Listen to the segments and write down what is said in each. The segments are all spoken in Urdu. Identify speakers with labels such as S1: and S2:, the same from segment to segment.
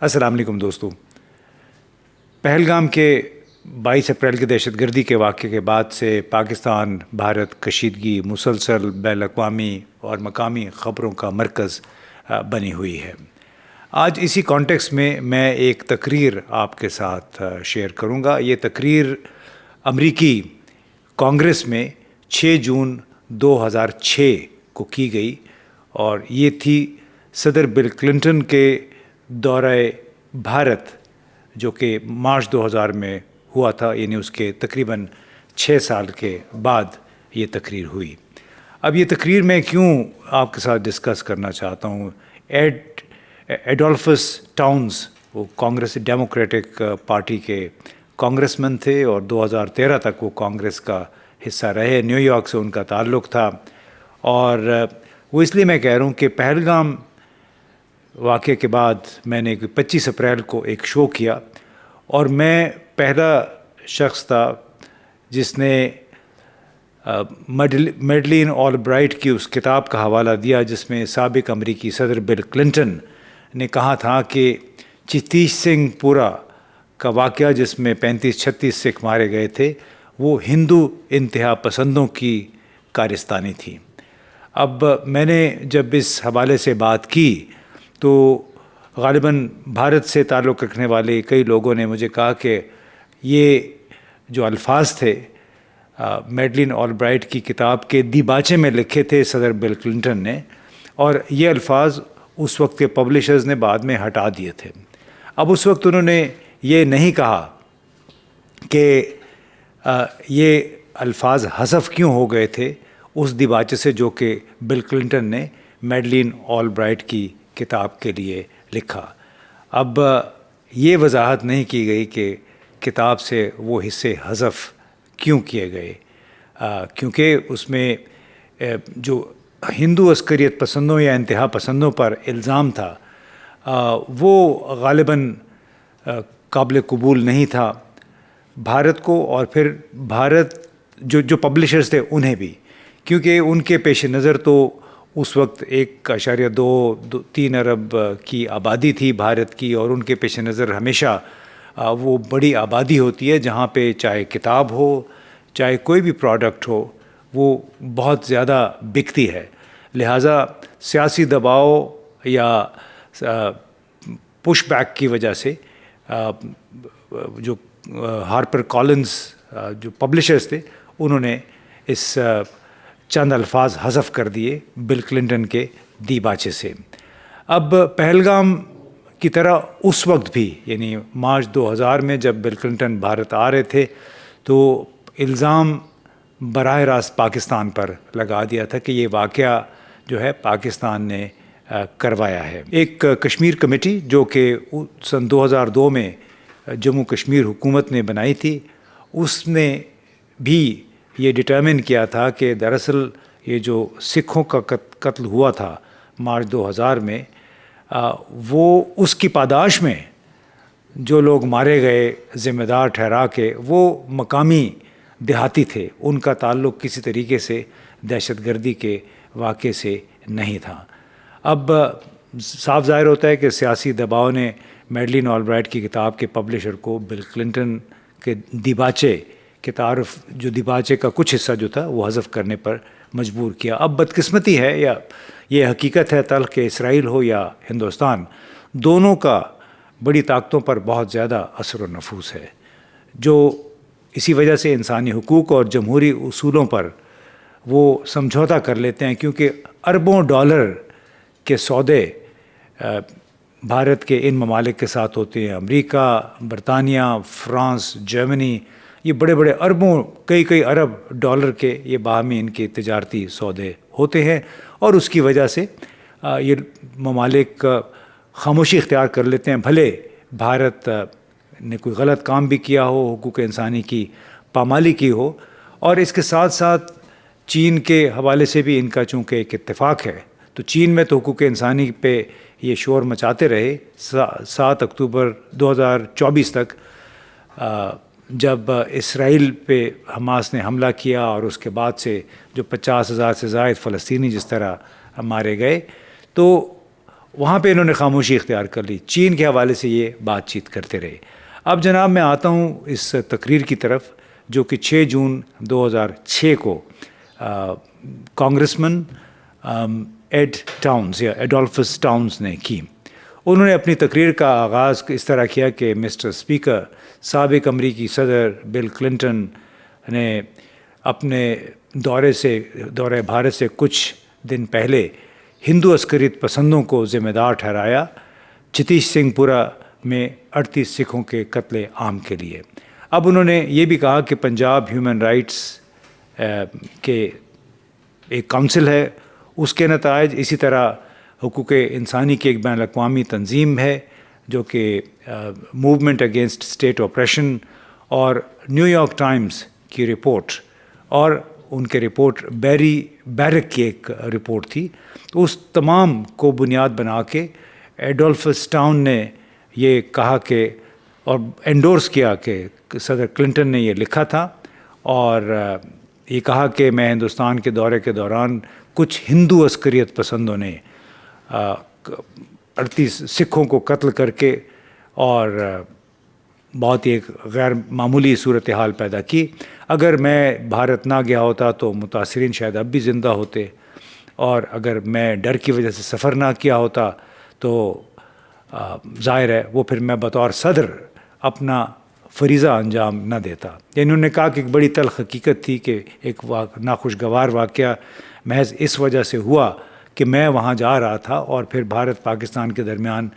S1: السلام علیکم دوستو۔ پہلگام کے 22 اپریل کی دہشت گردی کے واقعے کے بعد سے پاکستان بھارت کشیدگی مسلسل بین الاقوامی اور مقامی خبروں کا مرکز بنی ہوئی ہے۔ آج اسی کانٹیکس میں ایک تقریر آپ کے ساتھ شیئر کروں گا۔ یہ تقریر امریکی کانگریس میں 6 جون 2006 کو کی گئی اور یہ تھی صدر بل کلنٹن کے دورہ بھارت جو کہ مارچ 2000 میں ہوا تھا، یعنی اس کے تقریباً 6 سال کے بعد یہ تقریر ہوئی۔ اب یہ تقریر میں کیوں آپ کے ساتھ ڈسکس کرنا چاہتا ہوں، ایڈولفس ٹاؤنز وہ کانگریس ڈیموکریٹک پارٹی کے کانگریس مین تھے اور 2013 تک وہ کانگریس کا حصہ رہے۔ نیو یارک سے ان کا تعلق تھا اور وہ اس لیے میں کہہ رہا ہوں کہ پہلگام واقعے کے بعد میں نے 25 اپریل کو ایک شو کیا اور میں پہلا شخص تھا جس نے میڈلین آل برائٹ کی اس کتاب کا حوالہ دیا جس میں سابق امریکی صدر بل کلنٹن نے کہا تھا کہ چتیش سنگھ پورہ کا واقعہ جس میں 35-36 سکھ مارے گئے تھے وہ ہندو انتہا پسندوں کی کارستانی تھی۔ اب میں نے جب اس حوالے سے بات کی تو غالباً بھارت سے تعلق رکھنے والے کئی لوگوں نے مجھے کہا کہ یہ جو الفاظ تھے میڈلین آل برائٹ کی کتاب کے دیباچے میں لکھے تھے صدر بل کلنٹن نے، اور یہ الفاظ اس وقت کے پبلشرز نے بعد میں ہٹا دیے تھے۔ اب اس وقت انہوں نے یہ نہیں کہا کہ یہ الفاظ حذف کیوں ہو گئے تھے اس دیباچے سے جو کہ بل کلنٹن نے میڈلین آل برائٹ کی کتاب کے لیے لکھا۔ اب یہ وضاحت نہیں کی گئی کہ کتاب سے وہ حصے حذف کیوں کیے گئے، کیونکہ اس میں جو ہندو عسکریت پسندوں یا انتہا پسندوں پر الزام تھا وہ غالباً قابل قبول نہیں تھا بھارت کو، اور پھر بھارت جو پبلشرز تھے انہیں بھی، کیونکہ ان کے پیش نظر تو اس وقت 1.2-3 ارب کی آبادی تھی بھارت کی، اور ان کے پیش نظر ہمیشہ وہ بڑی آبادی ہوتی ہے جہاں پہ چاہے کتاب ہو چاہے کوئی بھی پروڈکٹ ہو وہ بہت زیادہ بکتی ہے۔ لہٰذا سیاسی دباؤ یا پش بیک کی وجہ سے جو ہارپر کالنز جو پبلشرز تھے انہوں نے اس چند الفاظ حذف کر دیے بل کلنٹن کے دیباچے سے۔ اب پہلگام کی طرح اس وقت بھی یعنی مارچ 2000 میں جب بل کلنٹن بھارت آ رہے تھے تو الزام براہ راست پاکستان پر لگا دیا تھا کہ یہ واقعہ جو ہے پاکستان نے کروایا ہے۔ ایک کشمیر کمیٹی جو کہ سن 2002 میں جموں کشمیر حکومت نے بنائی تھی، اس نے بھی یہ ڈٹرمن کیا تھا کہ دراصل یہ جو سکھوں کا قتل ہوا تھا مارچ 2000 میں وہ اس کی پاداش میں جو لوگ مارے گئے ذمہ دار ٹھہرا کے وہ مقامی دیہاتی تھے، ان کا تعلق کسی طریقے سے دہشت گردی کے واقعے سے نہیں تھا۔ اب صاف ظاہر ہوتا ہے کہ سیاسی دباؤ نے میڈلین آل برائٹ کی کتاب کے پبلشر کو بل کلنٹن کے دیباچے کے تعارف جو دیباچے کا کچھ حصہ جو تھا وہ حذف کرنے پر مجبور کیا۔ اب بدقسمتی ہے یا یہ حقیقت ہے تلخ کہ اسرائیل ہو یا ہندوستان، دونوں کا بڑی طاقتوں پر بہت زیادہ اثر و نفوذ ہے، جو اسی وجہ سے انسانی حقوق اور جمہوری اصولوں پر وہ سمجھوتا کر لیتے ہیں، کیونکہ اربوں ڈالر کے سودے بھارت کے ان ممالک کے ساتھ ہوتے ہیں، امریکہ، برطانیہ، فرانس، جرمنی، یہ بڑے بڑے اربوں کئی ارب ڈالر کے یہ باہمی ان کے تجارتی سودے ہوتے ہیں، اور اس کی وجہ سے یہ ممالک خاموشی اختیار کر لیتے ہیں، بھلے بھارت نے کوئی غلط کام بھی کیا ہو، حقوق انسانی کی پامالی کی ہو، اور اس کے ساتھ ساتھ چین کے حوالے سے بھی ان کا چونکہ ایک اتفاق ہے، تو چین میں تو حقوق انسانی پہ یہ شور مچاتے رہے 7 اکتوبر 2024 تک، جب اسرائیل پہ حماس نے حملہ کیا اور اس کے بعد سے جو 50,000 سے زائد فلسطینی جس طرح مارے گئے، تو وہاں پہ انہوں نے خاموشی اختیار کر لی. چین کے حوالے سے یہ بات چیت کرتے رہے. اب جناب میں آتا ہوں اس تقریر کی طرف جو کہ 6 جون 2006 کو کانگریسمن ایڈ ٹاؤنز یا ایڈولفس ٹاؤنز نے کی. انہوں نے اپنی تقریر کا آغاز اس طرح کیا کہ مسٹر اسپیکر، سابق امریکی صدر بل کلنٹن نے اپنے دورہ بھارت سے کچھ دن پہلے ہندو عسکریت پسندوں کو ذمہ دار ٹھہرایا چتیش سنگھ پورہ میں 38 سکھوں کے قتل عام کے لیے. اب انہوں نے یہ بھی کہا کہ پنجاب ہیومن رائٹس کے ایک کونسل ہے، اس کے نتائج، اسی طرح حقوق انسانی کی ایک بین الاقوامی تنظیم ہے جو کہ موومنٹ اگینسٹ اسٹیٹ آپریشن، اور نیو یارک ٹائمز کی رپورٹ، اور ان کے رپورٹ بیری بیرک کی ایک رپورٹ تھی. تو اس تمام کو بنیاد بنا کے ایڈولفس ٹاؤن نے یہ کہا کہ اور انڈورس کیا کہ صدر کلنٹن نے یہ لکھا تھا اور یہ کہا کہ میں ہندوستان کے دورے کے دوران کچھ ہندو عسکریت پسندوں نے 38 سکھوں کو قتل کر کے اور بہت ہی ایک غیر معمولی صورتحال پیدا کی. اگر میں بھارت نہ گیا ہوتا تو متاثرین شاید اب بھی زندہ ہوتے، اور اگر میں ڈر کی وجہ سے سفر نہ کیا ہوتا تو ظاہر ہے وہ پھر میں بطور صدر اپنا فریضہ انجام نہ دیتا. یعنی انہوں نے کہا کہ ایک بڑی تلخ حقیقت تھی کہ ایک ناخوشگوار واقعہ محض اس وجہ سے ہوا کہ میں وہاں جا رہا تھا اور پھر بھارت پاکستان کے درمیان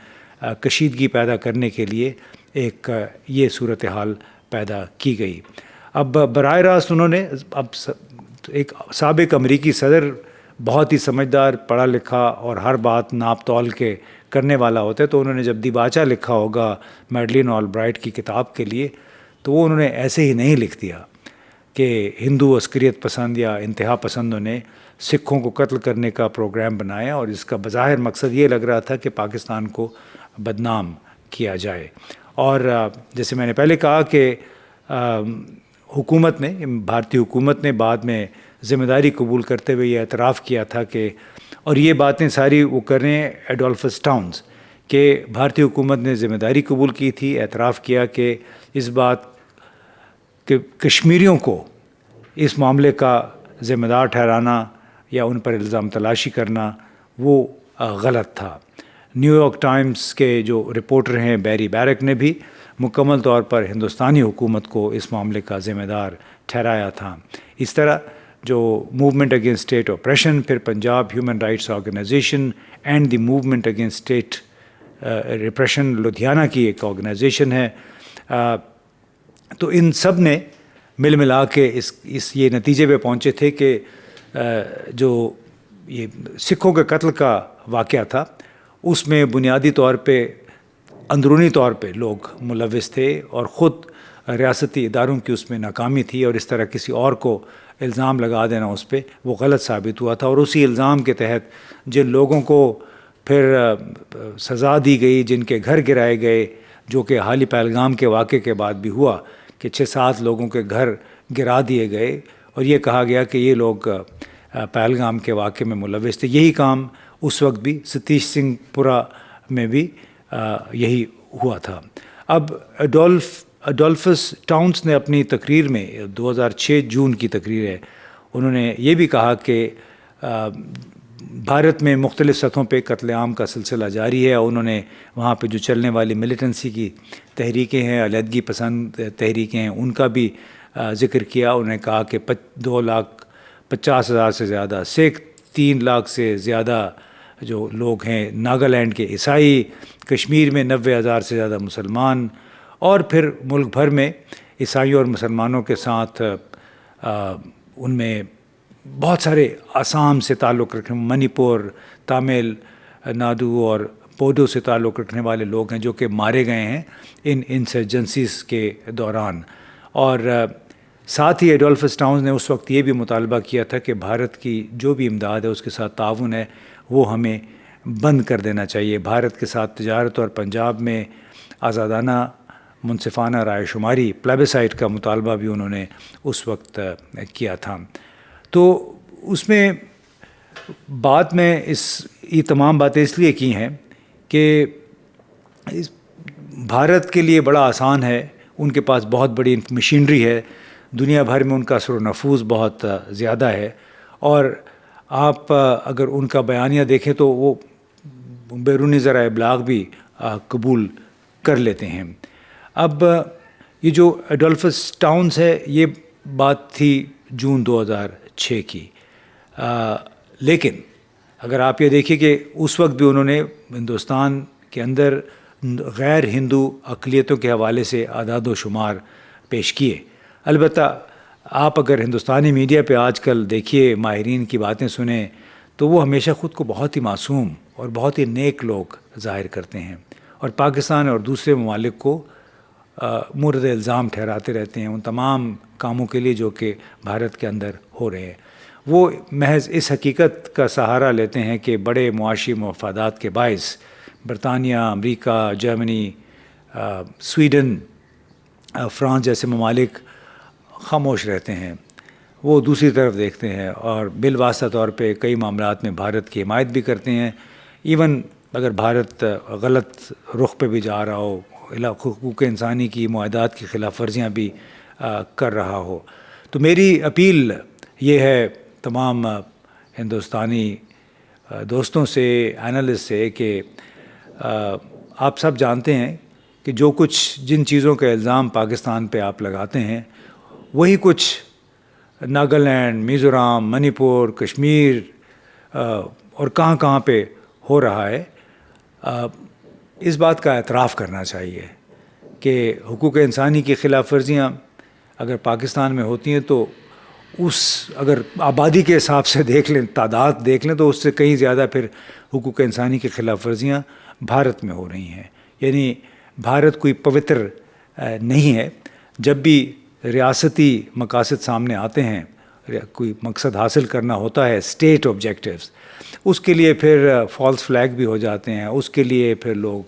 S1: کشیدگی پیدا کرنے کے لیے ایک یہ صورتحال پیدا کی گئی. اب براہ راست انہوں نے ایک سابق امریکی صدر، بہت ہی سمجھدار، پڑھا لکھا اور ہر بات ناپ تول کے کرنے والا ہوتا ہے، تو انہوں نے جب دیباچہ لکھا ہوگا میڈلین آل برائٹ کی کتاب کے لیے تو وہ انہوں نے ایسے ہی نہیں لکھ دیا کہ ہندو عسکریت پسند یا انتہا پسندوں نے سکھوں کو قتل کرنے کا پروگرام بنایا، اور اس کا بظاہر مقصد یہ لگ رہا تھا کہ پاکستان کو بدنام کیا جائے. اور جیسے میں نے پہلے کہا کہ حکومت نے، بھارتی حکومت نے بعد میں ذمہ داری قبول کرتے ہوئے یہ اعتراف کیا تھا کہ، اور یہ باتیں ساری وہ کر رہے ہیں ایڈولفس ٹاؤنز، کہ بھارتی حکومت نے ذمہ داری قبول کی تھی، اعتراف کیا کہ اس بات کہ کشمیریوں کو اس معاملے کا ذمہ دار ٹھہرانا یا ان پر الزام تلاشی کرنا وہ غلط تھا. نیو یارک ٹائمز کے جو رپورٹر ہیں بیری بیرک نے بھی مکمل طور پر ہندوستانی حکومت کو اس معاملے کا ذمہ دار ٹھہرایا تھا. اس طرح جو موومنٹ اگینسٹ اسٹیٹ آپریشن، پھر Punjab human rights organisation and the movement against state repression Ludhiana کی ایک آرگنائزیشن ہے، تو ان سب نے مل ملا کے اس یہ نتیجے پہ پہنچے تھے کہ جو یہ سکھوں کے قتل کا واقعہ تھا اس میں بنیادی طور پہ اندرونی طور پہ لوگ ملوث تھے، اور خود ریاستی اداروں کی اس میں ناکامی تھی، اور اس طرح کسی اور کو الزام لگا دینا اس پہ وہ غلط ثابت ہوا تھا. اور اسی الزام کے تحت جن لوگوں کو پھر سزا دی گئی، جن کے گھر گرائے گئے، جو کہ حالی پہلگام کے واقعے کے بعد بھی ہوا کہ 6-7 لوگوں کے گھر گرا دیے گئے، اور یہ کہا گیا کہ یہ لوگ پہلگام کے واقعے میں ملوث تھے. یہی کام اس وقت بھی ستیش سنگھ پورہ میں بھی یہی ہوا تھا. اب ایڈولفس ٹاؤنز نے اپنی تقریر میں 2006 جون کی تقریر ہے، انہوں نے یہ بھی کہا کہ بھارت میں مختلف سطحوں پہ قتل عام کا سلسلہ جاری ہے. انہوں نے وہاں پہ جو چلنے والی ملیٹنسی کی تحریکیں ہیں، علیحدگی پسند تحریکیں ہیں، ان کا بھی ذکر کیا. انہوں نے کہا کہ 2,50,000 سے زیادہ سکھ، 3 لاکھ سے زیادہ جو لوگ ہیں ناگالینڈ کے عیسائی، کشمیر میں 90,000 سے زیادہ مسلمان، اور پھر ملک بھر میں عیسائیوں اور مسلمانوں کے ساتھ ان میں بہت سارے آسام سے تعلق رکھنے، منی پور، تامل ناڈو اور بوڈو سے تعلق رکھنے والے لوگ ہیں جو کہ مارے گئے ہیں ان انسرجنسیز کے دوران. اور ساتھ ہی ایڈولفس ٹاؤنز نے اس وقت یہ بھی مطالبہ کیا تھا کہ بھارت کی جو بھی امداد ہے اس کے ساتھ تعاون ہے وہ ہمیں بند کر دینا چاہیے. بھارت کے ساتھ تجارت، اور پنجاب میں آزادانہ منصفانہ رائے شماری پلیبیسائٹ کا مطالبہ بھی انہوں نے اس وقت کیا تھا. تو اس میں بات میں یہ تمام باتیں اس لیے کی ہیں کہ بھارت کے لیے بڑا آسان ہے، ان کے پاس بہت بڑی مشینری ہے، دنیا بھر میں ان کا اثر و نفوذ بہت زیادہ ہے، اور آپ اگر ان کا بیانیہ دیکھیں تو وہ بیرونی ذرائع ابلاغ بھی قبول کر لیتے ہیں۔ اب یہ جو ایڈولفس ٹاؤنز ہے، یہ بات تھی جون 2006 کی، لیکن اگر آپ یہ دیکھیں کہ اس وقت بھی انہوں نے ہندوستان کے اندر غیر ہندو اقلیتوں کے حوالے سے اعداد و شمار پیش کیے۔ البتہ آپ اگر ہندوستانی میڈیا پہ آج کل دیکھیے، ماہرین کی باتیں سنیں، تو وہ ہمیشہ خود کو بہت ہی معصوم اور بہت ہی نیک لوگ ظاہر کرتے ہیں، اور پاکستان اور دوسرے ممالک کو مورد الزام ٹھہراتے رہتے ہیں ان تمام کاموں کے لیے جو کہ بھارت کے اندر ہو رہے ہیں۔ وہ محض اس حقیقت کا سہارا لیتے ہیں کہ بڑے معاشی مفادات کے باعث برطانیہ، امریکہ، جرمنی، سویڈن، فرانس جیسے ممالک خاموش رہتے ہیں، وہ دوسری طرف دیکھتے ہیں اور بالواسطہ طور پہ کئی معاملات میں بھارت کی حمایت بھی کرتے ہیں، ایون اگر بھارت غلط رخ پہ بھی جا رہا ہو، حقوق انسانی کی معاہدات کی خلاف ورزیاں بھی کر رہا ہو۔ تو میری اپیل یہ ہے تمام ہندوستانی دوستوں سے، اینالسٹ سے، کہ آپ سب جانتے ہیں کہ جو کچھ جن چیزوں کا الزام پاکستان پہ آپ لگاتے ہیں، وہی کچھ ناگالینڈ، میزورام، منی پور، کشمیر اور کہاں کہاں پہ ہو رہا ہے۔ اس بات کا اعتراف کرنا چاہیے کہ حقوق انسانی کی خلاف ورزیاں اگر پاکستان میں ہوتی ہیں تو اگر آبادی کے حساب سے دیکھ لیں، تعداد دیکھ لیں، تو اس سے کہیں زیادہ پھر حقوق انسانی کی خلاف ورزیاں بھارت میں ہو رہی ہیں۔ یعنی بھارت کوئی پوتر نہیں ہے۔ جب بھی ریاستی مقاصد سامنے آتے ہیں، کوئی مقصد حاصل کرنا ہوتا ہے، اسٹیٹ آبجیکٹیوز، اس کے لیے پھر فالس فلیگ بھی ہو جاتے ہیں، اس کے لیے پھر لوگ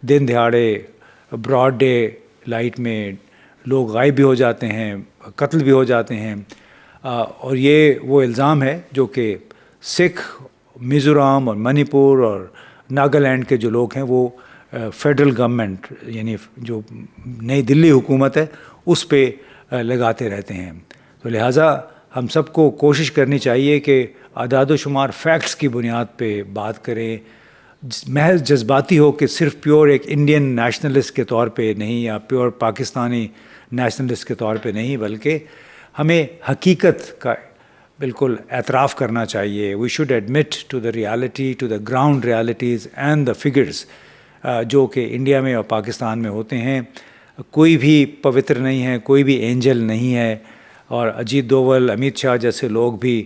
S1: دن دہاڑے براڈ ڈے لائٹ میں لوگ غائب بھی ہو جاتے ہیں، قتل بھی ہو جاتے ہیں، اور یہ وہ الزام ہے جو کہ سکھ، میزورام اور منی پور اور ناگالینڈ کے جو لوگ ہیں وہ فیڈرل گورنمنٹ یعنی جو نئی دلی حکومت ہے اس پہ لگاتے رہتے ہیں۔ تو لہٰذا ہم سب کو کوشش کرنی چاہیے کہ اعداد و شمار فیکٹس کی بنیاد پہ بات کریں، محض جذباتی ہو کہ صرف پیور ایک انڈین نیشنلسٹ کے طور پہ نہیں یا پیور پاکستانی نیشنلسٹ کے طور پہ نہیں، بلکہ ہمیں حقیقت کا بالکل اعتراف کرنا چاہیے۔ We should admit to the reality, to the ground realities and the figures جو کہ انڈیا میں اور پاکستان میں ہوتے ہیں۔ کوئی بھی پوتر نہیں ہے، کوئی بھی اینجل نہیں ہے، اور اجیت دوول، امیت شاہ جیسے لوگ بھی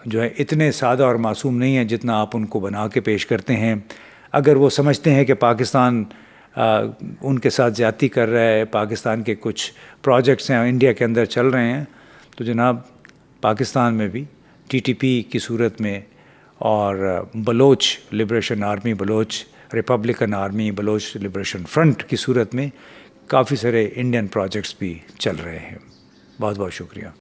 S1: جو ہے اتنے سادہ اور معصوم نہیں ہیں جتنا آپ ان کو بنا کے پیش کرتے ہیں۔ اگر وہ سمجھتے ہیں کہ پاکستان ان کے ساتھ زیادتی کر رہا ہے، پاکستان کے کچھ پروجیکٹس ہیں انڈیا کے اندر چل رہے ہیں، تو جناب پاکستان میں بھی ٹی ٹی پی کی صورت میں اور Baloch liberation army, Baloch Republican army, Baloch liberation front کی صورت میں کافی سارے انڈین پروجیکٹس بھی چل رہے ہیں۔ بہت بہت شکریہ۔